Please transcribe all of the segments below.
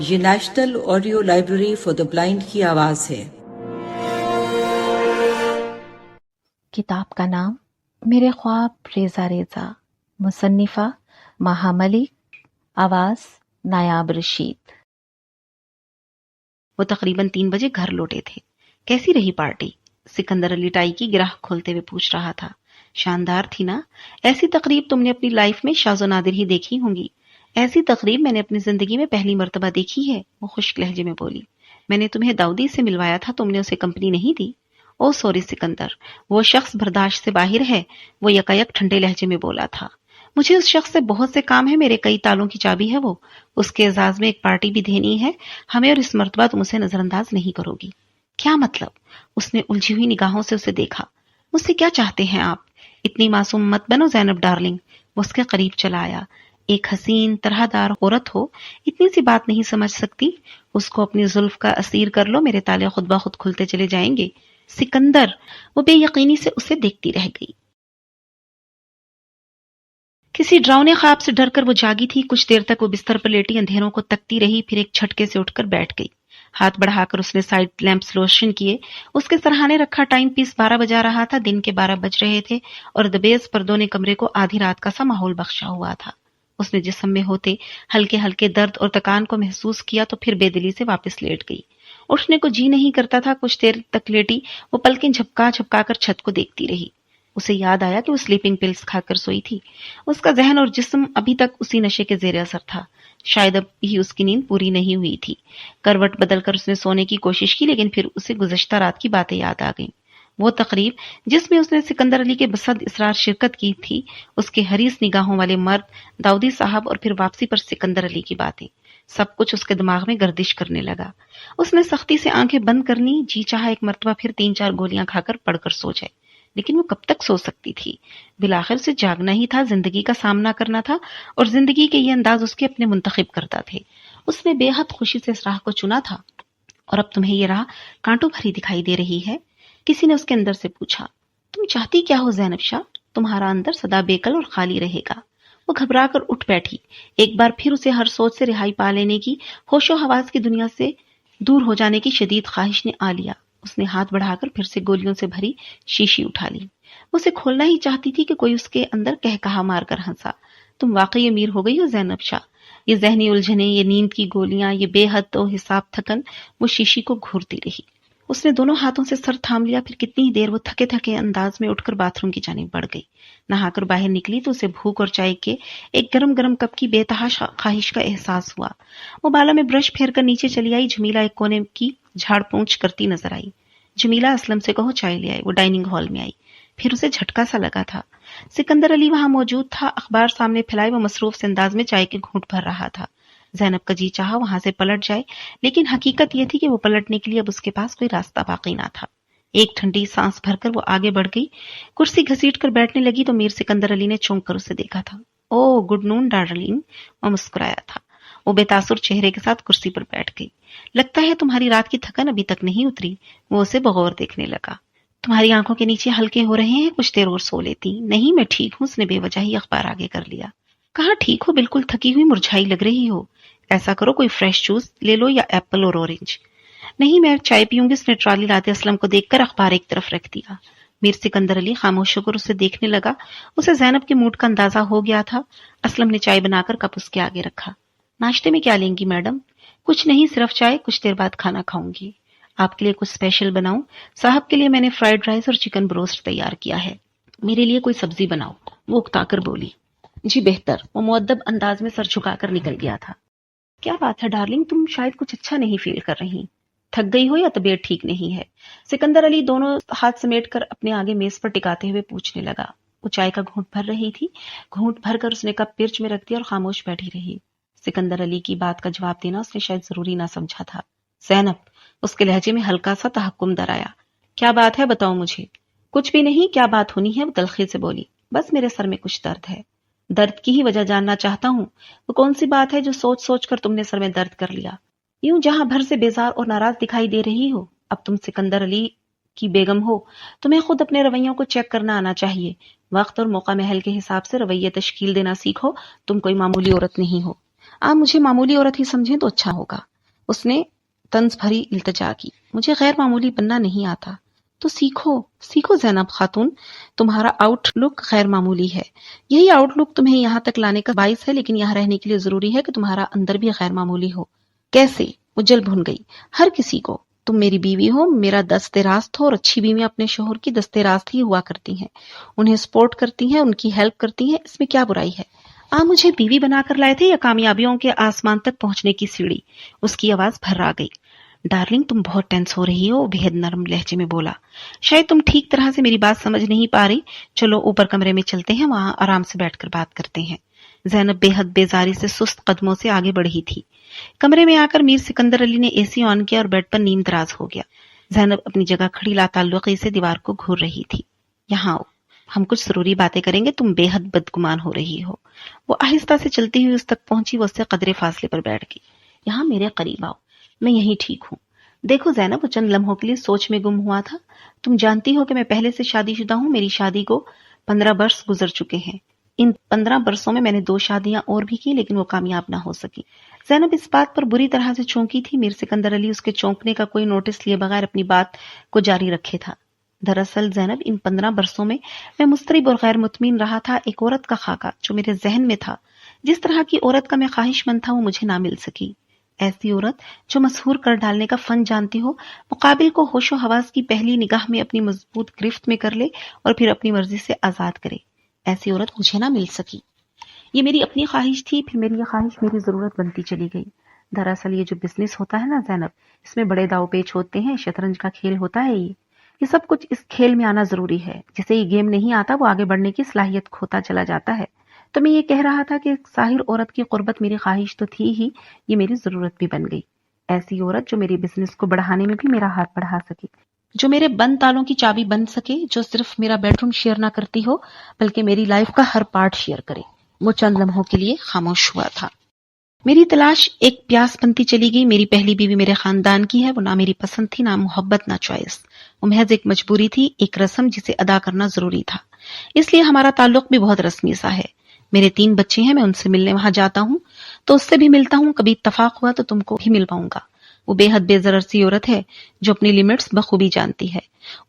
یہ national audio library for the blind کی آواز ہے۔ کتاب کا نام میرے خواب ریزہ ریزہ، مصنفہ ماہا ملک، آواز نایاب رشید۔ وہ تقریباً 3 بجے گھر لوٹے تھے۔ کیسی رہی پارٹی؟ سکندر علی ٹائی کی گرہ کھولتے ہوئے پوچھ رہا تھا۔ شاندار تھی نا؟ ایسی تقریب تم نے اپنی لائف میں شاذ و نادر ہی دیکھی ہوں گی۔ ایسی تقریب میں نے اپنی زندگی میں پہلی مرتبہ دیکھی ہے، وہ خشک لہجے میں بولی۔ میں نے تمہیں داؤدی سے ملوایا تھا، تم نے اسے کمپنی نہیں دی؟ او سوری سکندر، وہ شخص برداشت سے باہر ہے، وہ یکایک ٹھنڈے لہجے میں بولا تھا۔ مجھے اس شخص سے بہت سے کام ہے، میرے کئی تالوں کی چابی ہے وہ، اس کے اعزاز میں ایک پارٹی بھی دینی ہے ہمیں، اور اس مرتبہ تم اسے نظر انداز نہیں کرو گی۔ کیا مطلب؟ اس نے الجھی ہوئی نگاہوں سے اسے دیکھا۔ مجھ سے کیا چاہتے ہیں آپ؟ اتنی معصوم مت بنو زینب ڈارلنگ۔ وہ اس کے قریب چلا آیا۔ ایک حسین طرح دار عورت ہو اتنی سی بات نہیں سمجھ سکتی؟ اس کو اپنی زلف کا اسیر کر لو، میرے تالے خود بخود کھلتے چلے جائیں گے۔ سکندر، وہ بے یقینی سے اسے دیکھتی رہ گئی۔ کسی ڈراؤنے خواب سے ڈر کر وہ جاگی تھی۔ کچھ دیر تک وہ بستر پر لیٹی اندھیروں کو تکتی رہی، پھر ایک جھٹکے سے اٹھ کر بیٹھ گئی۔ ہاتھ بڑھا کر اس نے سائڈ لیمپس روشن کیے۔ اس کے سرہانے رکھا ٹائم پیس 12 بجا رہا تھا، دن کے 12 بج رہے تھے، اور دبیز پردوں نے کمرے کو آدھی رات کا سا ماحول بخشا ہوا تھا۔ اس نے جسم میں ہوتے ہلکے ہلکے درد اور تکان کو محسوس کیا تو پھر بے دلی سے واپس لیٹ گئی۔ اٹھنے کو جی نہیں کرتا تھا۔ کچھ دیر تک لیٹی وہ پلکیں جھپکا جھپکا کر چھت کو دیکھتی رہی۔ اسے یاد آیا کہ وہ سلیپنگ پلز کھا کر سوئی تھی۔ اس کا ذہن اور جسم ابھی تک اسی نشے کے زیر اثر تھا۔ شاید اب ہی اس کی نیند پوری نہیں ہوئی تھی۔ کروٹ بدل کر اس نے سونے کی کوشش کی، لیکن پھر اسے گزشتہ رات کی باتیں یاد آ گئیں۔ وہ تقریب جس میں اس نے سکندر علی کے بصد اصرار شرکت کی تھی، اس کے حریص نگاہوں والے مرد، داؤدی صاحب، اور پھر واپسی پر سکندر علی کی باتیں، سب کچھ اس کے دماغ میں گردش کرنے لگا۔ اس نے سختی سے آنکھیں بند کر لیں، جی چاہا ایک مرتبہ پھر 3-4 گولیاں کھا کر پڑھ کر سو جائے، لیکن وہ کب تک سو سکتی تھی؟ بالآخر سے جاگنا ہی تھا، زندگی کا سامنا کرنا تھا، اور زندگی کے یہ انداز اس کے اپنے منتخب کرتا تھے۔ اس نے بے حد خوشی سے اس راہ کو چنا تھا، اور اب تمہیں یہ راہ کانٹوں بھری دکھائی دے رہی ہے؟ کسی نے اس کے اندر سے پوچھا۔ تم چاہتی کیا ہو زینب شاہ؟ تمہارا اندر سدا بیکل اور خالی رہے گا۔ وہ گھبرا کر اٹھ بیٹھی۔ ایک بار پھر اسے ہر سوچ سے رہائی پا لینے کی، ہوش و حواس کی دنیا سے دور ہو جانے کی شدید خواہش نے آ لیا۔ اس نے ہاتھ بڑھا کر پھر سے گولیوں سے بھری شیشی اٹھا لی۔ وہ اسے کھولنا ہی چاہتی تھی کہ کوئی اس کے اندر کہا مار کر ہنسا۔ تم واقعی امیر ہو گئی ہو زینب شاہ۔ یہ ذہنی الجھنیں، یہ نیند کی گولیاں، یہ بے حد و حساب تھکن، وہ شیشی کو گھورتی رہی۔ اس نے دونوں ہاتھوں سے سر تھام لیا، پھر کتنی ہی دیر وہ تھکے تھکے انداز میں اٹھ کر باتھ روم کی جانب بڑھ گئی۔ نہا کر باہر نکلی تو اسے بھوک اور چائے کے ایک گرم گرم کپ کی بے تحاشا خواہش کا احساس ہوا۔ وہ بالوں میں برش پھیر کر نیچے چلی آئی۔ جمیلہ ایک کونے کی جھاڑ پونچھ کرتی نظر آئی۔ جمیلہ، اسلم سے کہو چائے لے آئے۔ وہ ڈائننگ ہال میں آئی۔ پھر اسے جھٹکا سا لگا تھا، سکندر علی وہاں موجود تھا۔ اخبار سامنے پھیلائے وہ مصروف سے انداز میں چائے کے گھونٹ بھر رہا تھا۔ زینب کا جی چاہا وہاں سے پلٹ جائے، لیکن حقیقت یہ تھی کہ وہ پلٹنے کے لیے اب اس کے پاس کوئی راستہ باقی نہ تھا۔ ایک ٹھنڈی سانس بھر کر وہ آگے بڑھ گئی۔ کرسی گھسیٹ کر بیٹھنے لگی تو میر سکندر علی نے چونک کر اسے دیکھا تھا۔ او گڈ نون ڈارلنگ، وہ مسکرایا تھا۔ وہ بے تاثر چہرے کے ساتھ کرسی پر بیٹھ گئی۔ لگتا ہے تمہاری رات کی تھکن ابھی تک نہیں اتری۔ وہ اسے بغور دیکھنے لگا۔ تمہاری آنکھوں کے نیچے ہلکے ہو رہے ہیں، کچھ دیر اور سو لیتی۔ نہیں، میں ٹھیک ہوں۔ اس نے بے وجہ ہی اخبار آگے کر لیا۔ کہاں ٹھیک ہو، بالکل تھکی ہوئی مرجھائی لگ رہی ہو۔ ایسا کرو کوئی فریش جوس لے لو یا ایپل اور اورنج۔ نہیں، میں چائے پیوں گی۔ اس نے ٹرالی لاتے اسلم کو دیکھ کر اخبار ایک طرف رکھ دیا۔ میر سکندر علی خاموش ہو کر اسے دیکھنے لگا۔ اسے زینب کے موڈ کا اندازہ ہو گیا تھا۔ اسلم نے چائے بنا کر کپ اس کے آگے رکھا۔ ناشتے میں کیا لیں گی میڈم؟ کچھ نہیں، صرف چائے، کچھ دیر بعد کھانا کھاؤں گی۔ آپ کے لیے کچھ اسپیشل بناؤں؟ صاحب کے لیے میں نے فرائیڈ رائس اور چکن بروسٹ تیار کیا ہے۔ میرے لیے کوئی سبزی بناؤ، وہ اکتا کر بولی۔ جی بہتر۔ وہ مؤدب انداز میں سر جھکا کر نکل گیا تھا۔ کیا بات ہے ڈارلنگ، تم شاید کچھ اچھا نہیں فیل کر رہی، تھک گئی ہو یا طبیعت ٹھیک نہیں ہے؟ سکندر علی دونوں ہاتھ سمیٹ کر اپنے آگے میز پر ٹکاتے ہوئے پوچھنے لگا۔ وہ چائے کا گھونٹ بھر رہی تھی۔ گھونٹ بھر کر اس نے کپ پرچ میں رکھ دیا اور خاموش بیٹھی رہی۔ سکندر علی کی بات کا جواب دینا اس نے شاید ضروری نہ سمجھا تھا۔ زینب، اس کے لہجے میں ہلکا سا تحکم در آیا۔ کیا بات ہے، بتاؤ مجھے۔ کچھ بھی نہیں، کیا بات ہونی ہے؟ وہ تلخی سے بولی۔ بس میرے سر میں کچھ درد ہے، درد کی ہی وجہ جاننا چاہتا ہوں۔ وہ کون سی بات ہے جو سوچ سوچ کر تم نے سر میں درد کر لیا؟ یوں جہاں بھر سے بیزار اور ناراض دکھائی دے رہی ہو، اب تم سکندر علی کی بیگم ہو، تمہیں خود اپنے رویوں کو چیک کرنا آنا چاہیے۔ وقت اور موقع محل کے حساب سے رویے تشکیل دینا سیکھو، تم کوئی معمولی عورت نہیں ہو۔ آپ مجھے معمولی عورت ہی سمجھیں تو اچھا ہوگا۔ اس نے طنز بھری التجا کی۔ مجھے غیر معمولی بننا نہیں آتا۔ تو سیکھو زینب خاتون، تمہارا آؤٹ لک غیر معمولی ہے۔ یہی آؤٹ لک تمہیں یہاں تک لانے کا باعث ہے، لیکن یہاں رہنے کے لیے ضروری ہے کہ تمہارا اندر بھی غیر معمولی ہو۔ کیسے؟ وہ جل بھن گئی۔ ہر کسی کو، تم میری بیوی ہو، میرا دست راست ہو، اور اچھی بیویاں اپنے شوہر کی دست راست ہی ہوا کرتی ہیں، انہیں سپورٹ کرتی ہیں، ان کی ہیلپ کرتی ہیں، اس میں کیا برائی ہے؟ آپ مجھے بیوی بنا کر لائے تھے یا کامیابیوں کے آسمان تک پہنچنے کی سیڑھی؟ اس کی آواز بھرا گئی۔ ڈارلنگ، تم بہت ٹینس ہو رہی ہو، بےحد نرم لہجے میں بولا۔ شاید تم ٹھیک طرح سے میری بات سمجھ نہیں پا رہی۔ چلو اوپر کمرے میں چلتے ہیں، وہاں آرام سے بیٹھ کر بات کرتے ہیں۔ زینب بے حد بیزاری سے سست قدموں سے آگے بڑھی تھی۔ کمرے میں آ کر میر سکندر علی نے اے سی آن کیا اور بیڈ پر نیم دراز ہو گیا۔ زینب اپنی جگہ کھڑی لاتعلقی سے دیوار کو گھور رہی تھی۔ یہاں آؤ، ہم کچھ ضروری باتیں کریں گے، تم بے حد بدگمان ہو رہی ہو۔ وہ آہستہ سے چلتی ہوئی اس تک پہنچی، وہ اس سے قدرے فاصلے پر بیٹھ گئی۔ یہاں میرے قریب آؤ، میں یہیں ٹھیک ہوں۔ دیکھو زینب، وہ چند لمحوں کے لیے سوچ میں گم ہوا تھا۔ تم جانتی ہو کہ میں پہلے سے شادی شدہ ہوں، میری شادی کو 15 برس گزر چکے ہیں۔ ان 15 برسوں میں نے 2 شادیاں اور بھی کی، لیکن وہ کامیاب نہ ہو سکی۔ زینب اس بات پر بری طرح سے چونکی تھی۔ میر سکندر علی اس کے چونکنے کا کوئی نوٹس لیے بغیر اپنی بات کو جاری رکھے تھا۔ دراصل زینب، ان 15 برسوں میں مضطرب اور غیر مطمئن رہا تھا۔ ایک عورت کا خاکہ جو میرے ذہن میں تھا، جس طرح کی عورت کا میں خواہش مند تھا، وہ مجھے نہ مل سکی۔ ایسی عورت جو مسحور کر ڈالنے کا فن جانتی ہو، مقابل کو ہوش و حواس کی پہلی نگاہ میں اپنی مضبوط گرفت میں کر لے اور پھر اپنی مرضی سے آزاد کرے، ایسی عورت مجھے نہ مل سکی۔ یہ میری اپنی خواہش تھی، پھر میری یہ خواہش میری ضرورت بنتی چلی گئی۔ دراصل یہ جو بزنس ہوتا ہے نا زینب، اس میں بڑے داؤ پیچ ہوتے ہیں، شطرنج کا کھیل ہوتا ہے۔ یہ سب کچھ اس کھیل میں آنا ضروری ہے۔ جسے یہ گیم نہیں آتا، وہ آگے بڑھنے کی صلاحیت کھوتا چلا جاتا ہے۔ تو میں یہ کہہ رہا تھا کہ ایک ساحر عورت کی قربت میری خواہش تو تھی ہی، یہ میری ضرورت بھی بن گئی۔ ایسی عورت جو میری بزنس کو بڑھانے میں بھی میرا ہاتھ بڑھا سکے، جو میرے بند تالوں کی چابی بن سکے، جو صرف میرا بیڈ روم شیئر نہ کرتی ہو بلکہ میری لائف کا ہر پارٹ شیئر کرے۔ وہ چند لمحوں کے لیے خاموش ہوا تھا۔ میری تلاش ایک پیاس بنتی چلی گئی۔ میری پہلی بیوی میرے خاندان کی ہے، وہ نہ میری پسند تھی، نہ محبت، نہ چوائس۔ وہ محض ایک مجبوری تھی، ایک رسم جسے ادا کرنا ضروری تھا۔ اس لیے ہمارا تعلق بھی بہت رسمی سا ہے۔ میرے 3 بچے ہیں، میں ان سے ملنے وہاں جاتا ہوں تو اس سے بھی ملتا ہوں، کبھی اتفاق ہوا تو تم کو بھی مل پاؤں گا۔ وہ بے حد بے ضرر سی عورت ہے جو اپنی لیمٹس بخوبی جانتی ہے۔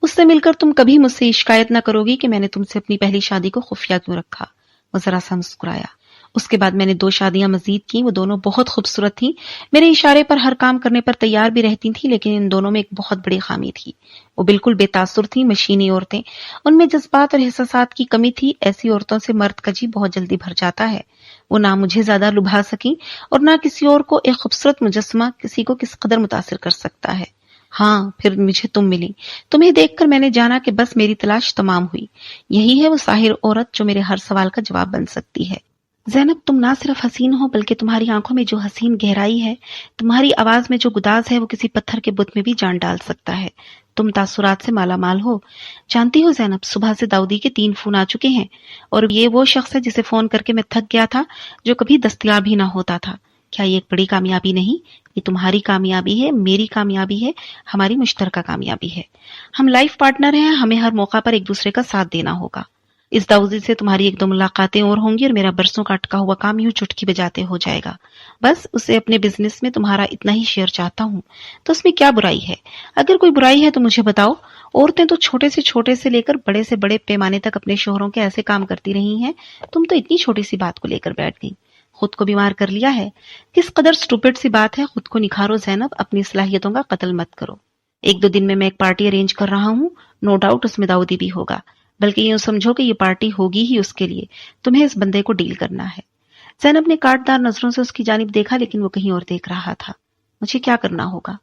اس سے مل کر تم کبھی مجھ سے شکایت نہ کرو گی کہ میں نے تم سے اپنی پہلی شادی کو خفیہ کیوں رکھا۔ وہ ذرا سا مسکرایا۔ اس کے بعد میں نے 2 شادیاں مزید کی، وہ دونوں بہت خوبصورت تھیں، میرے اشارے پر ہر کام کرنے پر تیار بھی رہتی تھیں، لیکن ان دونوں میں ایک بہت بڑی خامی تھی۔ وہ بالکل بے تاثر تھیں، مشینی عورتیں، ان میں جذبات اور احساسات کی کمی تھی۔ ایسی عورتوں سے مرد کا جی بہت جلدی بھر جاتا ہے۔ وہ نہ مجھے زیادہ لبھا سکیں اور نہ کسی اور کو۔ ایک خوبصورت مجسمہ کسی کو کس قدر متاثر کر سکتا ہے۔ ہاں، پھر مجھے تم ملی۔ تمہیں دیکھ کر میں نے جانا کہ بس میری تلاش تمام ہوئی۔ یہی ہے وہ ساحر عورت جو میرے ہر سوال کا جواب بن سکتی ہے۔ زینب، تم نہ صرف حسین ہو بلکہ تمہاری آنکھوں میں جو حسین گہرائی ہے، تمہاری آواز میں جو گداز ہے، وہ کسی پتھر کے بت میں بھی جان ڈال سکتا ہے۔ تم تاثرات سے مالا مال ہو۔ جانتی ہو زینب، صبح سے داؤدی کے 3 فون آ چکے ہیں، اور یہ وہ شخص ہے جسے فون کر کے میں تھک گیا تھا، جو کبھی دستیاب ہی نہ ہوتا تھا۔ کیا یہ ایک بڑی کامیابی نہیں؟ یہ تمہاری کامیابی ہے، میری کامیابی ہے، ہماری مشترکہ کامیابی ہے۔ ہم لائف پارٹنر ہیں، ہمیں ہر موقع پر ایک دوسرے کا ساتھ دینا ہوگا۔ اس داؤدی سے تمہاری 1-2 ملاقاتیں اور ہوں گی، اور میرا برسوں کا اٹکا ہوا کام یوں چٹکی بجاتے ہو جائے گا۔ بس اسے اپنے بزنس میں تمہارا اتنا ہی شیئر چاہتا ہوں، تو اس میں کیا برائی ہے؟ اگر کوئی برائی ہے تو مجھے بتاؤ۔ عورتیں تو چھوٹے سے لے کر بڑے پیمانے تک اپنے شوہروں کے ایسے کام کرتی رہی ہیں، تم تو اتنی چھوٹی سی بات کو لے کر بیٹھ گئی، خود کو بیمار کر لیا ہے۔ کس قدر سٹوپڈ سی بات ہے۔ خود کو نکھارو زینب، اپنی صلاحیتوں کا قتل مت کرو۔ 1-2 دن میں ایک پارٹی ارینج کر رہا ہوں، نو ڈاؤٹ اس میں داؤدی بھی ہوگا، بلکہ یوں سمجھو کہ یہ پارٹی ہوگی ہی اس کے لیے، تمہیں اس بندے کو ڈیل کرنا ہے۔ زینب نے کاٹدار نظروں سے اس کی جانب دیکھا، لیکن وہ کہیں اور دیکھ رہا تھا۔ مجھے کیا کرنا ہوگا؟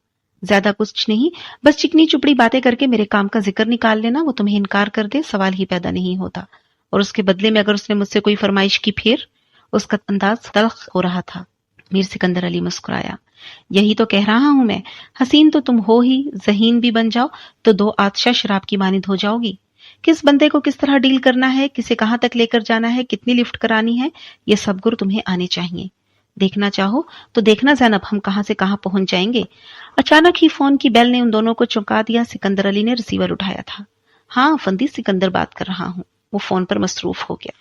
زیادہ کچھ نہیں، بس چکنی چپڑی باتیں کر کے میرے کام کا ذکر نکال لینا۔ وہ تمہیں انکار کر دے، سوال ہی پیدا نہیں ہوتا، اور اس کے بدلے میں اگر اس نے مجھ سے کوئی فرمائش کی، پھر اس کا انداز تلخ ہو رہا تھا۔ میر سکندر علی مسکرایا۔ یہی تو کہہ رہا ہوں میں، حسین تو تم ہو ہی، ذہین بھی بن جاؤ تو 2 آتشہ شراب کی مانند ہو جاؤ گی۔ کس بندے کو کس طرح ڈیل کرنا ہے، کسے کہاں تک لے کر جانا ہے، کتنی لفٹ کرانی ہے، یہ سب گر تمہیں آنے چاہیے۔ دیکھنا چاہو تو دیکھنا زینب، ہم کہاں سے کہاں پہنچ جائیں گے۔ اچانک ہی فون کی بیل نے ان دونوں کو چونکا دیا۔ سکندر علی نے ریسیور اٹھایا تھا۔ ہاں فندی، سکندر بات کر رہا ہوں۔ وہ فون پر مصروف ہو گیا۔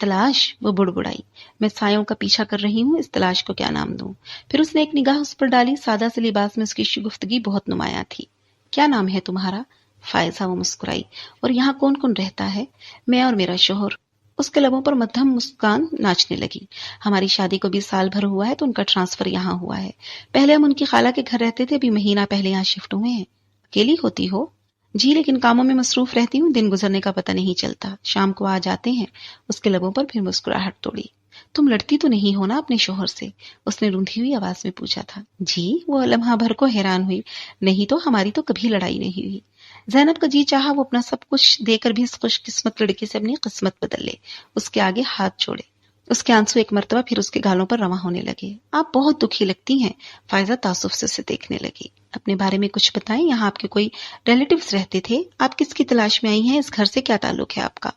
تلاش؟ وہ بڑبڑائی. میں سایوں کا پیچھا کر رہی ہوں، اس تلاش کو کیا نام دوں؟ پھر اس نے ایک نگاہ اس پر ڈالی. سادہ سے لباس میں اس کی شگفتگی بہت نمایاں تھی. کیا نام ہے تمہارا؟ فائزہ. وہ مسکرائی. اور یہاں کون کون رہتا ہے؟ میں اور میرا شوہر. اس کے لبوں پر مدھم مسکان ناچنے لگی. ہماری شادی کو بھی سال بھر ہوا ہے تو ان کا ٹرانسفر یہاں ہوا ہے. پہلے ہم ان کی خالہ کے گھر رہتے تھے، ابھی مہینہ پہلے یہاں شفٹ ہوئے ہیں. اکیلی ہوتی ہو؟ جی، لیکن کاموں میں مصروف رہتی ہوں، دن گزرنے کا پتہ نہیں چلتا. شام کو آ جاتے ہیں. اس کے لبوں پر پھر مسکراہٹ توڑی. تم لڑتی تو نہیں ہو نا اپنے شوہر سے؟ اس نے روندھی ہوئی آواز میں پوچھا تھا. جی؟ وہ لمحہ بھر کو حیران ہوئی. نہیں تو، ہماری تو کبھی لڑائی نہیں ہوئی. زینب کا جی چاہا وہ اپنا سب کچھ دے کر بھی اس خوش قسمت لڑکی سے اپنی قسمت بدل لے. اس کے آگے ہاتھ جوڑے. اس کے آنسو ایک مرتبہ پھر اس کے گالوں پر رواں ہونے لگے. آپ بہت دکھی لگتی ہیں. فائزہ تعصب سے اسے دیکھنے لگی. اپنے بارے میں کچھ بتائیں. یہاں آپ کے کوئی ریلیٹیوز رہتے تھے؟ آپ کس کی تلاش میں آئی ہیں؟ اس گھر سے کیا تعلق ہے آپ کا؟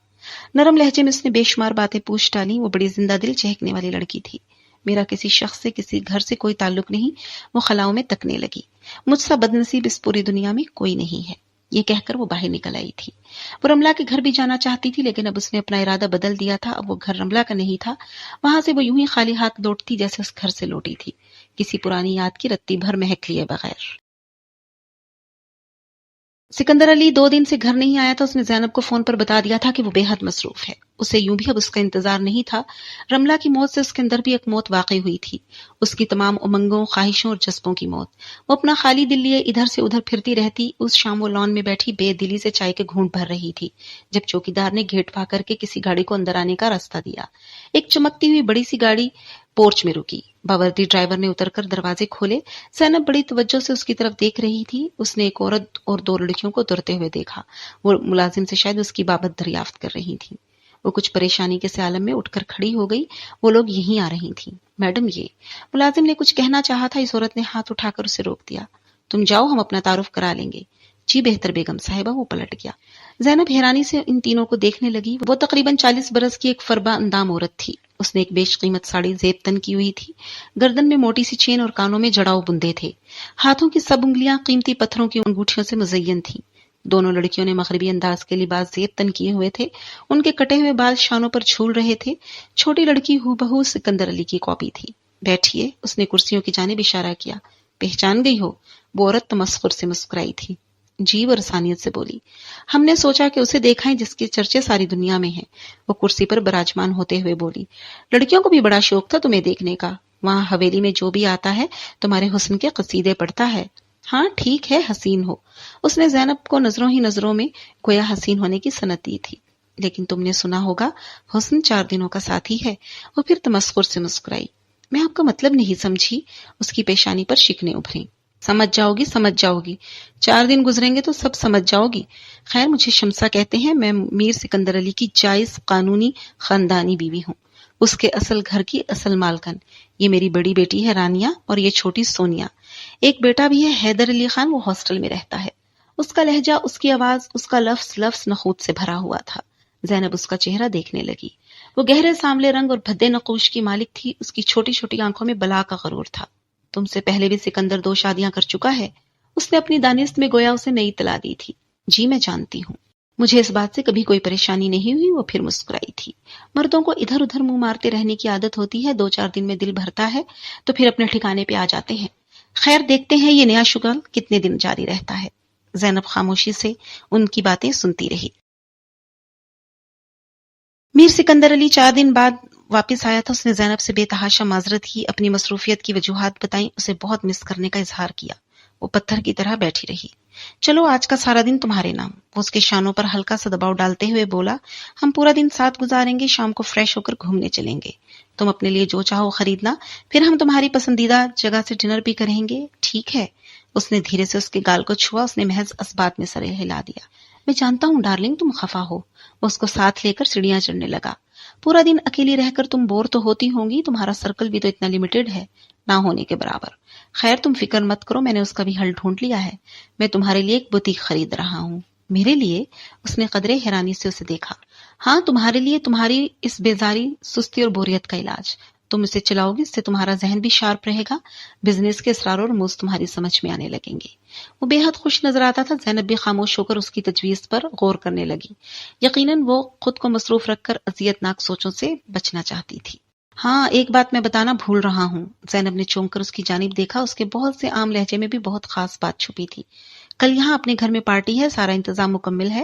نرم لہجے میں اس نے بے شمار باتیں پوچھ ڈالی. وہ بڑی زندہ دل چہکنے والی لڑکی تھی. میرا کسی شخص سے، کسی گھر سے کوئی تعلق نہیں. وہ خلاؤں میں تکنے لگی. مجھ سا بد نصیب اس پوری دنیا میں کوئی نہیں ہے. یہ کہہ کر وہ باہر نکل آئی تھی. وہ رملہ کے گھر بھی جانا چاہتی تھی، لیکن اب اس نے اپنا ارادہ بدل دیا تھا. اب وہ گھر رملہ کا نہیں تھا. وہاں سے وہ یوں ہی خالی ہاتھ لوٹتی جیسے اس گھر سے لوٹی تھی، کسی پرانی یاد کی رتی بھر مہک لیے بغیر. سکندر علی 2 دن سے گھر نہیں آیا تھا. اس نے زینب کو فون پر بتا دیا تھا کہ وہ بے حد مصروف ہے. اسے یوں بھی اب اس کا انتظار نہیں تھا. رملہ کی موت سے اس کے اندر بھی ایک موت واقع ہوئی تھی. اس کی تمام امنگوں، خواہشوں اور جذبوں کی موت. وہ اپنا خالی دل لیے ادھر سے ادھر پھرتی رہتی. اس شام وہ لان میں بیٹھی بے دلی سے چائے کے گھونٹ بھر رہی تھی جب چوکیدار نے گیٹ پا کر کے کسی گاڑی کو اندر آنے کا راستہ دیا. ایک چمکتی ہوئی بڑی سی گاڑی پورچ میں رکی. باوردی ڈرائیور نے اتر کر دروازے کھولے. زینب بڑی توجہ سے اس کی طرف دیکھ رہی تھی. اس نے ایک عورت اور 2 لڑکیوں کو اترتے ہوئے دیکھا. وہ ملازم سے شاید اس کی بابت دریافت کر رہی تھی. وہ کچھ پریشانی کے عالم میں اٹھ کر کھڑی ہو گئی. وہ لوگ یہیں آ رہی تھیں. میڈم یہ. ملازم نے کچھ کہنا چاہا تھا. اس عورت نے ہاتھ اٹھا کر اسے روک دیا. تم جاؤ، ہم اپنا تعارف کرا لیں گے. جی بہتر بیگم صاحبہ. وہ پلٹ گیا. زینب حیرانی سے ان تینوں کو دیکھنے لگی. وہ تقریباً 40 برس کی ایک فربا اندام عورت تھی. اس نے ایک بیش قیمت ساڑی زیب تن کی ہوئی تھی. گردن میں موٹی سی چین اور کانوں میں جڑاؤ بندے تھے. ہاتھوں کی سب انگلیاں قیمتی پتھروں کی انگوٹھیوں سے مزین تھیں. دونوں لڑکیوں نے مغربی انداز کے لباس زیب تن کیے ہوئے تھے. ان کے کٹے ہوئے بال شانوں پر جھول رہے تھے. چھوٹی لڑکی ہو بہو سکندر علی کی کاپی تھی. بیٹھیے. اس نے کرسیوں کی جانب اشارہ کیا. پہچان گئی ہو؟ وہ عورت تمسخر سے مسکرائی تھی. جی. وہ رسانیت سے بولی. ہم نے سوچا کہ اسے دیکھا ہے جس کے چرچے ساری دنیا میں ہیں. وہ کرسی پر براجمان ہوتے ہوئے بولی. لڑکیوں کو بھی بڑا شوق تھا تمہیں دیکھنے کا. وہاں حویلی میں جو بھی آتا ہے تمہارے حسن کے قصیدے پڑھتا ہے. ہاں ٹھیک ہے، حسین ہو. اس نے زینب کو نظروں ہی نظروں میں گویا حسین ہونے کی سند دی تھی. لیکن تم نے سنا ہوگا حسن 4 دنوں کا ساتھی ہے. وہ پھر تمسخر سے مسکرائی. میں آپ کا مطلب نہیں سمجھی. اس کی پیشانی پر شکنے ابھریں. سمجھ جاؤ گی، سمجھ جاؤ گی. 4 دن گزریں گے تو سب سمجھ جاؤ گی. خیر، مجھے شمسا کہتے ہیں. میں میر سکندر علی کی جائز قانونی خاندانی بیوی ہوں، اس کے اصل گھر کی اصل مالکن. یہ میری بڑی بیٹی ہے رانیہ، اور یہ چھوٹی سونیا. ایک بیٹا بھی ہے حیدر علی خان، وہ ہاسٹل میں رہتا ہے. اس کا لہجہ، اس کی آواز، اس کا لفظ لفظ نخوت سے بھرا ہوا تھا. زینب اس کا چہرہ دیکھنے لگی. وہ گہرے سانولے رنگ اور بھدے نقوش کی مالک تھی. اس کی چھوٹی چھوٹی آنکھوں میں بلا کا غرور تھا. تم سے پہلے بھی سکندر 2 شادیاں کر چکا ہے. اس نے اپنی دانست میں گویا اسے نئی اطلاع دی تھی. جی میں جانتی ہوں. مجھے اس بات سے کبھی کوئی پریشانی نہیں ہوئی. وہ پھر مسکرائی تھی. مردوں کو ادھر ادھر منہ مارتے رہنے کی عادت ہوتی ہے. 2-4 دن میں دل بھرتا ہے تو پھر اپنے ٹھکانے پہ آ جاتے ہیں. خیر دیکھتے ہیں یہ نیا شغل کتنے دن جاری رہتا ہے. زینب خاموشی سے ان کی باتیں سنتی رہی. میر سکندر علی 4 دن بعد واپس آیا تھا. اس نے زینب سے بے تحاشا معذرت کی، اپنی مصروفیت کی وجوہات بتائیں، اسے بہت مس کرنے کا اظہار کیا. وہ پتھر کی طرح بیٹھی رہی. چلو آج کا سارا دن تمہارے نام. وہ اس کے شانوں پر ہلکا سا دباؤ ڈالتے ہوئے بولا. ہم پورا دن ساتھ گزاریں گے، شام کو فریش ہو کر گھومنے چلیں گے. تم اپنے لیے جو چاہو خریدنا، پھر ہم تمہاری پسندیدہ جگہ سے ڈنر بھی کریں گے. ٹھیک ہے؟ اس نے دھیرے سے اس کے گال کو چھوا. اس نے محض اسبات میں سر ہلا دیا. میں جانتا ہوں ڈارلنگ تم خفا ہو. وہ اس کو ساتھ لے کر سیڑھیاں چڑھنے لگا. پورا دن اکیلی رہ کر تم بور تو ہوتی ہوں گی. تمہارا سرکل بھی تو اتنا لمیٹڈ ہے، نہ ہونے کے برابر. خیر تم فکر مت کرو، میں نے اس کا بھی حل ڈھونڈ لیا ہے. میں تمہارے لیے ایک بوتیک خرید رہا ہوں. میرے لیے؟ اس نے قدرے حیرانی سے اسے دیکھا. ہاں تمہارے لیے، تمہاری اس بیزاری، سستی اور بوریت کا علاج. تم اسے چلاؤ گی، اس سے تمہارا ذہن بھی شارپ رہے گا، بزنس کے اسرار اور رموز تمہاری سمجھ میں آنے لگیں گے۔ وہ بے حد خوش نظر آتا تھا۔ زینب بھی خاموش ہو کر اس کی تجویز پر غور کرنے لگی۔ یقیناً وہ خود کو مصروف رکھ کر اذیت ناک سوچوں سے بچنا چاہتی تھی۔ ہاں، ایک بات میں بتانا بھول رہا ہوں۔ زینب نے چونک کر اس کی جانب دیکھا۔ اس کے بہت سے عام لہجے میں بھی بہت خاص بات چھپی تھی۔ کل یہاں اپنے گھر میں پارٹی ہے، سارا انتظام مکمل ہے۔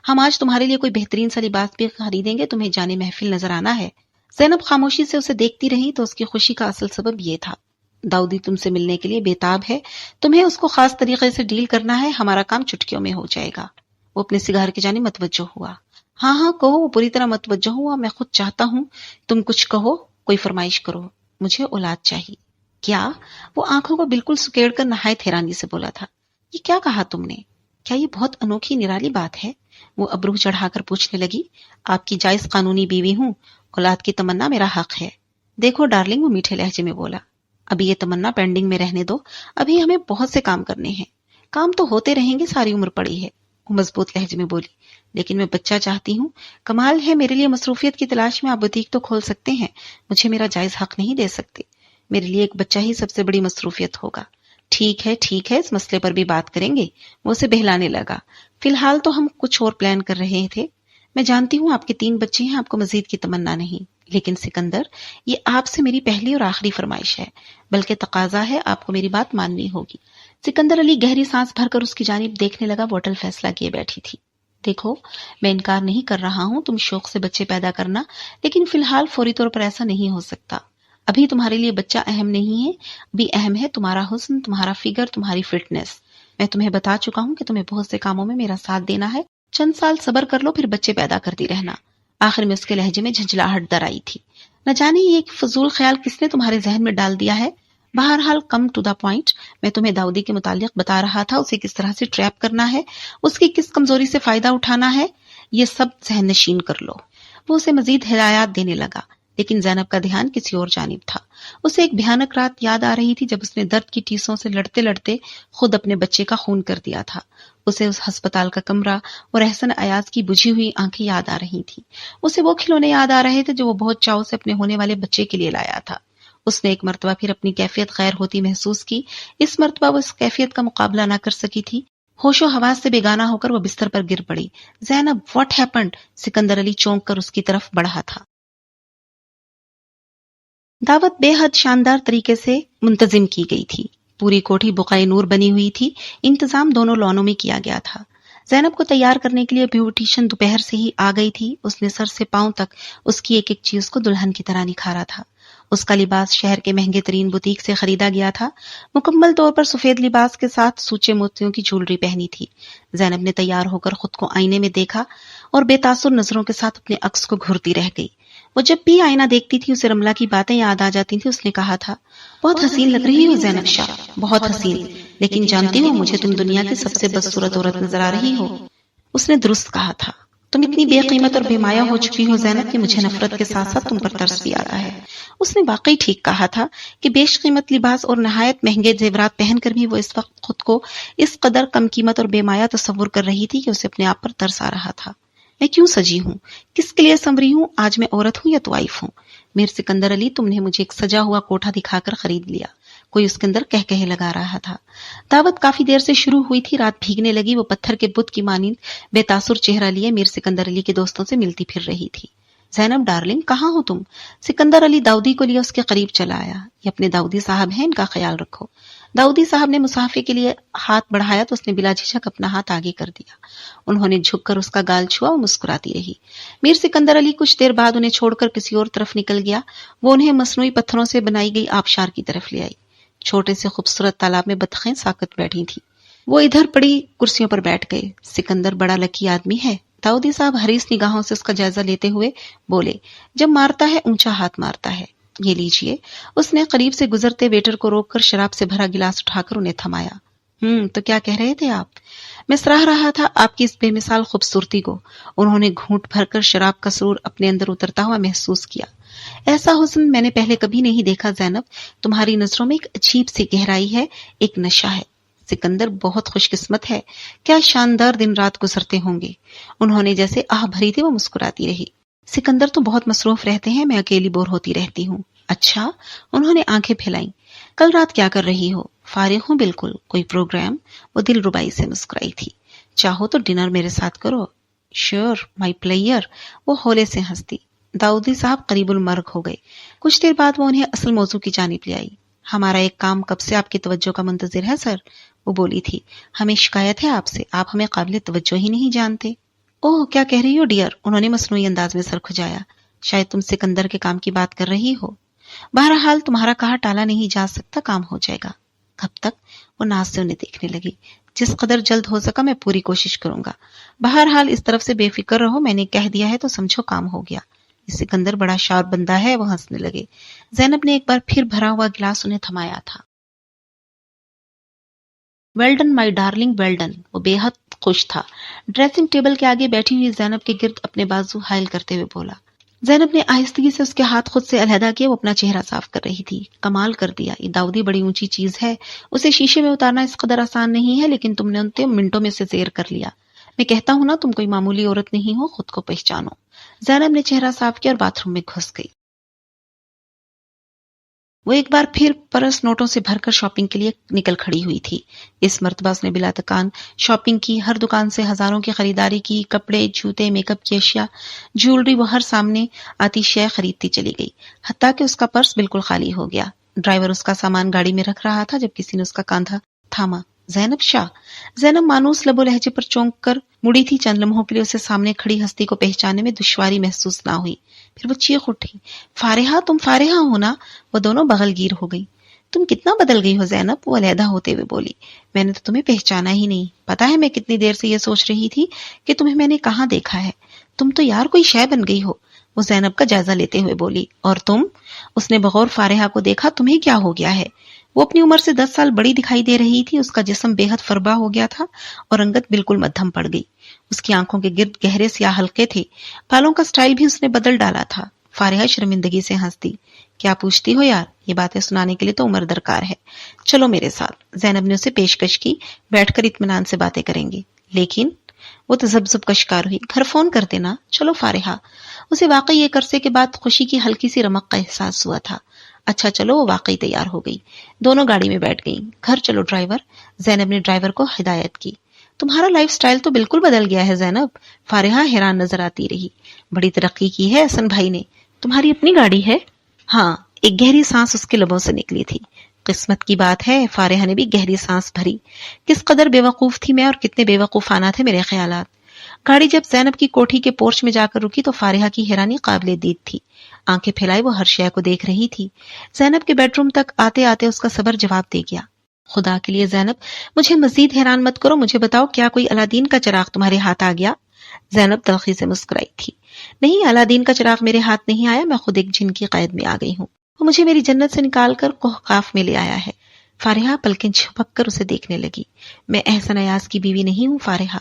ہم آج تمہارے لیے کوئی بہترین سا لباس بھی خریدیں گے، تمہیں جانے محفل نظر آنا ہے۔ زینب خاموشی سے اسے دیکھتی رہی تو اس کی خوشی کا اصل سبب یہ تھا۔ داؤدی تم سے ملنے کے لیے بےتاب ہے، تمہیں اس کو خاص طریقے سے ڈیل کرنا ہے، ہمارا کام چٹکیوں میں ہو جائے گا۔ وہ اپنے سگار کی جانب متوجہ ہوا۔ ہاں ہاں کہو، وہ پوری طرح متوجہ ہوا۔ میں خود چاہتا ہوں تم کچھ کہو، کوئی فرمائش کرو۔ مجھے اولاد چاہیے۔ کیا؟ وہ آنکھوں کو بالکل سکیڑ کر نہایت حیرانی سے بولا تھا۔ یہ کیا کہا تم نے؟ کیا یہ بہت انوکھی نرالی بات ہے؟ وہ ابرو چڑھا کر پوچھنے لگی۔ آپ کی جائز قانونی بیوی ہوں، اولاد کی تمنا میرا حق ہے۔ دیکھو ڈارلنگ، وہ میٹھے لہجے میں بولا، ابھی یہ تمنا پینڈنگ میں رہنے دو، ابھی ہمیں بہت سے کام کرنے ہیں۔ کام تو ہوتے رہیں گے، ساری عمر پڑی ہے، وہ مضبوط لہجے میں بولی، لیکن میں بچہ چاہتی ہوں۔ کمال ہے، میرے لیے مصروفیت کی تلاش میں آپ بوتیک تو کھول سکتے ہیں، مجھے میرا جائز حق نہیں دے سکتے۔ میرے لیے ایک بچہ ہی سب سے بڑی مصروفیت ہوگا۔ ٹھیک ہے، اس مسئلے پر بھی بات کریں گے۔ وہ اسے بہلانے لگا۔ فی الحال تو ہم کچھ اور پلان کر رہے تھے۔ میں جانتی ہوں آپ کے 3 بچے ہیں، آپ کو مزید کی تمنا نہیں، لیکن سکندر، یہ آپ سے میری پہلی اور آخری فرمائش ہے، بلکہ تقاضا ہے، آپ کو میری بات ماننی ہوگی۔ سکندر علی گہری سانس بھر کر اس کی جانب دیکھنے لگا۔ وہ اٹل فیصلہ کیے بیٹھی تھی۔ دیکھو، میں انکار نہیں کر رہا ہوں، تم شوق سے بچے پیدا کرنا، لیکن فی الحال فوری طور پر ایسا نہیں ہو سکتا۔ ابھی تمہارے لیے بچہ اہم نہیں ہے، ابھی اہم ہے تمہارا حسن، تمہارا فگر، تمہاری فٹنس۔ میں تمہیں بتا چکا ہوں کہ تمہیں بہت سے کاموں میں میرا ساتھ دینا ہے، چند سال صبر کر لو، پھر بچے پیدا کرتی رہنا۔ آخر میں اس کے لہجے میں جھنجھلاہٹ در آئی تھی۔ نہ جانے یہ ایک فضول خیال کس نے تمہارے ذہن میں ڈال دیا ہے۔ بہرحال کم ٹو دا پوائنٹ، میں تمہیں داؤدی کے متعلق بتا رہا تھا، اسے کس طرح سے ٹریپ کرنا ہے، اس کی کس کمزوری سے فائدہ اٹھانا ہے، یہ سب ذہن نشین کر لو۔ وہ اسے مزید ہدایات دینے لگا، لیکن زینب کا دھیان کسی اور جانب تھا۔ اسے ایک بھیانک رات یاد آ رہی تھی جب اس نے درد کی ٹیسوں سے لڑتے لڑتے خود اپنے بچے کا خون کر دیا تھا۔ اسے اس ہسپتال کا کمرہ اور احسن ایاز کی بجھی ہوئی آنکھیں یاد آ رہی تھیں۔ اسے وہ کھلونے یاد آ رہے تھے جو وہ بہت چاؤ سے اپنے ہونے والے بچے کے لیے لایا تھا۔ اس نے ایک مرتبہ پھر اپنی کیفیت غیر ہوتی محسوس کی۔ اس مرتبہ وہ اس کیفیت کا مقابلہ نہ کر سکی تھی۔ ہوش و حواس سے بیگانہ ہو کر وہ بستر پر گر پڑی۔ زینب، واٹ ہیپنڈ؟ سکندر علی چونک کر اس کی طرف بڑھا تھا۔ دعوت بے حد شاندار طریقے سے منتظم کی گئی تھی۔ پوری کوٹھی بقعۂ نور بنی ہوئی تھی۔ انتظام دونوں لانوں میں کیا گیا تھا۔ زینب کو تیار کرنے کے لیے بیوٹیشن دوپہر سے ہی آ گئی تھی۔ اس نے سر سے پاؤں تک اس کی ایک ایک چیز کو دلہن کی طرح نکھارا تھا۔ اس کا لباس شہر کے مہنگے ترین بوتیک سے خریدا گیا تھا۔ مکمل طور پر سفید لباس کے ساتھ سوچے موتیوں کی جولری پہنی تھی۔ زینب نے تیار ہو کر خود کو آئینے میں دیکھا اور بے تاثر نظروں کے ساتھ اپنے عکس کو گھورتی رہ گئی۔ وہ جب بھی آئینہ دیکھتی تھی اسے رملہ کی باتیں یاد آ جاتی تھیں۔ اس نے کہا تھا، بہت حسین لگ رہی ہو زینب شاہ، بہت حسین، لیکن جانتی ہو مجھے تم دنیا کی سب سے بدصورت عورت نظر آ رہی ہو۔ اس نے درست کہا تھا۔ تم اتنی بے قیمت اور بے مایہ ہو چکی ہو زینب کہ مجھے نفرت کے ساتھ ساتھ تم پر ترس بھی آ رہا ہے۔ اس نے واقعی ٹھیک کہا تھا کہ بیش قیمت لباس اور نہایت مہنگے زیورات پہن کر بھی وہ اس وقت خود کو اس قدر کم قیمت اور بے مایہ تصور کر رہی تھی کہ اسے اپنے آپ پر ترس آ رہا تھا۔ میں کیوں سجی ہوں؟ کس کے لیے سنوری ہوں؟ آج میں عورت ہوں یا طوائف ہوں؟ میر سکندر علی، تم نے مجھے ایک سجا ہوا کوٹھا دکھا کر خرید لیا، کوئی اس کے اندر کہے لگا رہا تھا۔ دعوت کافی دیر سے شروع ہوئی تھی۔ رات بھیگنے لگی۔ وہ پتھر کے بت کی مانند بے تاثر چہرہ لیے میر سکندر علی کے دوستوں سے ملتی پھر رہی تھی۔ زینب ڈارلنگ، کہاں ہو تم؟ سکندر علی داؤدی کو لیے اس کے قریب چلا آیا۔ یہ اپنے داؤدی صاحب ہیں، ان کا خیال رکھو۔ داؤدی صاحب نے مصافحے کے لیے ہاتھ بڑھایا تو اس نے بلا جھجک اپنا ہاتھ آگے کر دیا۔ انہوں نے جھک کر اس کا گال چھوا اور مسکراتی رہی۔ میر سکندر علی کچھ دیر بعد انہیں چھوڑ کر کسی اور طرف نکل گیا۔ وہ انہیں مصنوعی پتھروں سے بنائی گئی آبشار کی طرف لے آئی۔ چھوٹے سے خوبصورت تالاب میں بطخیں ساکت بیٹھی تھیں۔ وہ ادھر پڑی کرسیوں پر بیٹھ گئے۔ سکندر بڑا لکی آدمی ہے، داؤدی صاحب حریص نگاہوں سے اس کا جائزہ لیتے ہوئے بولے۔ جب مارتا ہے اونچا ہاتھ مارتا ہے۔ یہ لیجئے۔ اس نے قریب سے گزرتے ویٹر کو روک کر شراب سے بھرا گلاس اٹھا کر انہیں تھمایا۔ تو کیا کہہ رہے تھے آپ؟ میں سراہ رہا تھا آپ کی اس بے مثال خوبصورتی کو۔ انہوں نے گھونٹ بھر کر شراب کا سرور اپنے اندر اترتا ہوا محسوس کیا۔ ایسا حسن میں نے پہلے کبھی نہیں دیکھا زینب، تمہاری نظروں میں ایک عجیب سی گہرائی ہے، ایک نشہ ہے۔ سکندر بہت خوش قسمت ہے، کیا شاندار دن رات گزرتے ہوں گے۔ انہوں نے جیسے آہ بھری تھی وہ مسکراتی رہی۔ سکندر تو بہت مصروف رہتے ہیں، میں اکیلی بور ہوتی رہتی ہوں۔ اچھا، انہوں نے آنکھیں پھیلائیں. کل رات کیا کر رہی ہو؟ فارغ ہوں بالکل. کوئی پروگرام؟ وہ دل ربائی سے مسکرائی تھی. چاہو تو ڈنر میرے ساتھ کرو. شیور مائی پلیئر. وہ ہولے سے ہنستی. داؤدی صاحب قریب المرگ ہو گئے. کچھ دیر بعد وہ انہیں اصل موضوع کی جانب لے آئی. ہمارا ایک کام کب سے آپ کی توجہ کا منتظر ہے سر. وہ بولی تھی. ہمیں شکایت ہے آپ سے، آپ ہمیں قابل توجہ ہی نہیں جانتے. اوہ کیا کہہ رہی ہو ڈیئر؟ انہوں نے مصنوعی انداز میں سر کھجایا. شاید تم سکندر کے کام کی بات کر رہی ہو. بہرحال تمہارا کہا ٹالا نہیں جا سکتا، کام ہو جائے گا. کب تک؟ وہ ناز سے انہیں دیکھنے لگی. جس قدر جلد ہو سکا میں پوری کوشش کروں گا. بہرحال اس طرف سے بے فکر رہو، میں نے کہہ دیا ہے تو سمجھو کام ہو گیا. یہ سکندر بڑا شارپ بندہ ہے. وہ ہنسنے لگے. زینب نے ایک بار پھر بھرا ہوا گلاس انہیں تھمایا تھا. Well done my darling well done. وہ بے حد خوش تھا. ڈریسنگ ٹیبل کے آگے بیٹھی ہوئی زینب کے گرد اپنے بازو حائل کرتے ہوئے بولا. زینب نے آہستگی سے اس کے ہاتھ خود سے علیحدہ کیے. وہ اپنا چہرہ صاف کر رہی تھی. کمال کر دیا. یہ داؤدی بڑی اونچی چیز ہے. اسے شیشے میں اتارنا اس قدر آسان نہیں ہے، لیکن تم نے انہیں منٹوں میں سے زیر کر لیا. میں کہتا ہوں نا تم کوئی معمولی عورت نہیں ہو، خود کو پہچانو. زینب نے چہرہ صاف کیا اور باتھ روم میں گھس گئی. وہ ایک بار پھر پرس نوٹوں سے بھر کر شاپنگ کے لیے نکل کھڑی ہوئی تھی. اس مرتبہ اس نے بلا تکان شاپنگ کی. ہر دکان سے ہزاروں کی خریداری کی. کپڑے، جوتے، میک اپ کی اشیاء، جیولری، وہ ہر سامنے آتی شے خریدتی چلی گئی، حتیٰ کہ اس کا پرس بالکل خالی ہو گیا. ڈرائیور اس کا سامان گاڑی میں رکھ رہا تھا جب کسی نے اس کا کاندھا تھاما. زینب شاہ. زینب مانوس لب و لہجے پر چونک کر مڑی تھی. چند لمحوں کے لیے اسے سامنے کھڑی ہستی کو پہچاننے میں دشواری محسوس نہ ہوئی. پھر وہ چیخ اٹھی. فارحہ، تم فارحہ ہو نا؟ وہ دونوں بغل گیر ہو گئی. تم کتنا بدل گئی ہو زینب، وہ علیحدہ ہوتے ہوئے بولی. میں نے تو تمہیں پہچانا ہی نہیں. پتا ہے میں کتنی دیر سے یہ سوچ رہی تھی کہ تمہیں میں نے کہاں دیکھا ہے. تم تو یار کوئی شے بن گئی ہو. وہ زینب کا جائزہ لیتے ہوئے بولی. اور تم؟ اس نے بغور فارحہ کو دیکھا. تمہیں کیا ہو گیا ہے؟ وہ اپنی عمر سے 10 سال بڑی دکھائی دے رہی تھی. اس کا جسم بے حد فربا ہو گیا تھا اور رنگت بالکل مدھم پڑ گئی. اس کی آنکھوں کے گرد گہرے سیاہ حلقے تھے. بالوں کا سٹائل بھی اس نے بدل ڈالا تھا. فارحہ شرمندگی سے ہنستی. کیا پوچھتی ہو یار، یہ باتیں سنانے کے لیے تو عمر درکار ہے. چلو میرے ساتھ. زینب نے اسے پیشکش کی. بیٹھ کر اطمینان سے باتیں کریں گے. لیکن وہ تذبذب کا شکار ہوئی. گھر فون کر دینا. چلو فارحہ. اسے واقعی ایک عرصے کے بعد خوشی کی ہلکی سی رمق کا احساس ہوا تھا. اچھا چلو. وہ واقعی تیار ہو گئی. دونوں گاڑی میں بیٹھ گئیں. گھر چلو ڈرائیور. زینب نے ڈرائیور کو ہدایت کی. تمہارا لائف سٹائل تو بالکل بدل گیا ہے زینب. فارحہ حیران نظر آتی رہی. بڑی ترقی کی ہے حسن بھائی نے. تمہاری اپنی گاڑی ہے؟ ہاں. ایک گہری سانس اس کے لبوں سے نکلی تھی. قسمت کی بات ہے. فارحہ نے بھی گہری سانس بھری. کس قدر بے وقوف تھی میں اور کتنے بے وقوفانہ تھے میرے خیالات. گاڑی جب زینب کی کوٹھی کے پورچ میں جا کر رکی تو فارحہ کی حیرانی قابل دید تھی. آنکھیں پھیلائے وہ ہر شے کو دیکھ رہی تھی. زینب کے بیڈ روم تک آتے آتے اس کا صبر جواب دے گیا. خدا کے لیے زینب مجھے مزید حیران مت کرو. مجھے بتاؤ کیا کوئی الادین کا چراغ تمہارے ہاتھ آ گیا؟ زینب تلخی سے مسکرائی تھی. نہیں، الادین کا چراغ میرے ہاتھ نہیں آیا. میں خود ایک جن کی قید میں آ گئی ہوں. وہ مجھے میری جنت سے نکال کر کوہقاف میں لے آیا ہے. فارحہ پلکیں جھپک کر اسے دیکھنے لگی. میں احسن ایاز کی بیوی نہیں ہوں فارحہ.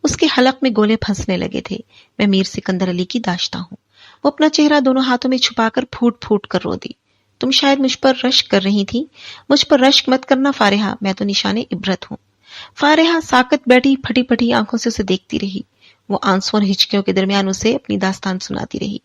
اس کے حلق میں گولے پھنسنے لگے تھے. میں میر سکندر علی کی داشتہ ہوں. وہ اپنا چہرہ دونوں ہاتھوں میں چھپا کر پھوٹ پھوٹ کر رو دی. تم شاید مجھ پر رشک کر رہی تھی. مجھ پر رشک مت کرنا فارحہ. میں تو نشان عبرت ہوں. فارحہ ساکت بیٹھی پھٹی پھٹی آنکھوں سے اسے دیکھتی رہی. وہ آنسوں اور ہچکیوں کے درمیان اسے اپنی داستان سناتی رہی.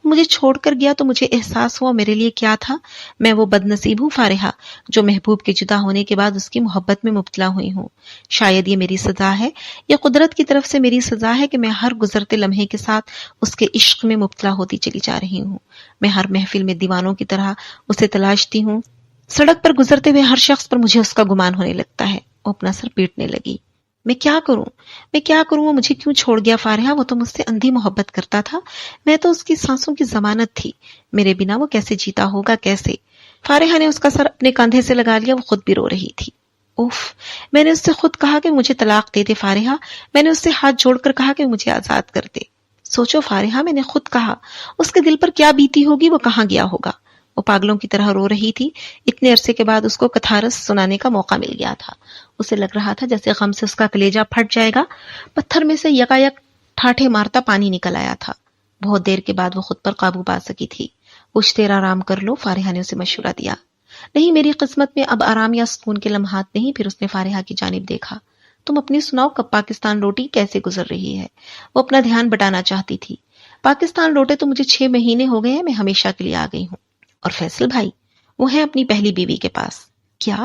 مجھے چھوڑ کر گیا تو مجھے احساس ہوا میرے لیے کیا تھا. میں وہ بد نصیب ہوں فارحہ جو محبوب کے جدا ہونے کے بعد اس کی محبت میں مبتلا ہوئی ہوں. شاید یہ میری سزا ہے. یہ قدرت کی طرف سے میری سزا ہے کہ میں ہر گزرتے لمحے کے ساتھ اس کے عشق میں مبتلا ہوتی چلی جا رہی ہوں. میں ہر محفل میں دیوانوں کی طرح اسے تلاشتی ہوں. سڑک پر گزرتے ہوئے ہر شخص پر مجھے اس کا گمان ہونے لگتا ہے. وہ اپنا سر پیٹنے لگی. میں کیا کروں؟ وہ مجھے کیوں چھوڑ گیا فارحہ؟ وہ تو مجھ سے اندھی محبت کرتا تھا. میں تو اس کی سانسوں کی ضمانت تھی. میرے بنا وہ کیسے جیتا ہوگا، کیسے؟ فارحہ نے اس کا سر اپنے کاندھے سے لگا لیا. وہ خود بھی رو رہی تھی. اوف، میں نے اس سے خود کہا کہ مجھے طلاق دے دے فارحہ. میں نے اس سے ہاتھ جوڑ کر کہا کہ مجھے آزاد کر دے. سوچو فارحہ، میں نے خود کہا. اس کے دل پر کیا بیتی ہوگی، وہ کہاں گیا ہوگا. وہ پاگلوں کی طرح رو رہی تھی. اتنے عرصے کے بعد اس کو کتھارس سنانے کا موقع مل گیا تھا. اسے لگ رہا تھا جیسے غم سے اس کا کلیجہ پھٹ جائے گا. پتھر میں سے یکایک ٹھاٹھے مارتا پانی نکل آیا تھا. بہت دیر کے بعد وہ خود پر قابو پا سکی تھی. کچھ دیر آرام کر لو، فارحہ نے اسے مشورہ دیا. نہیں، میری قسمت میں اب آرام یا سکون کے لمحات نہیں. پھر اس نے فارحہ کی جانب دیکھا. تم اپنی سناؤ، کب پاکستان لوٹی، کیسے گزر رہی ہے؟ وہ اپنا دھیان بٹانا چاہتی تھی. پاکستان لوٹے تو مجھے 6 مہینے ہو گئے ہیں. میں ہمیشہ کے لیے آ گئی ہوں. اور فیصل بھائی وہ ہیں اپنی پہلی بیوی کے پاس. کیا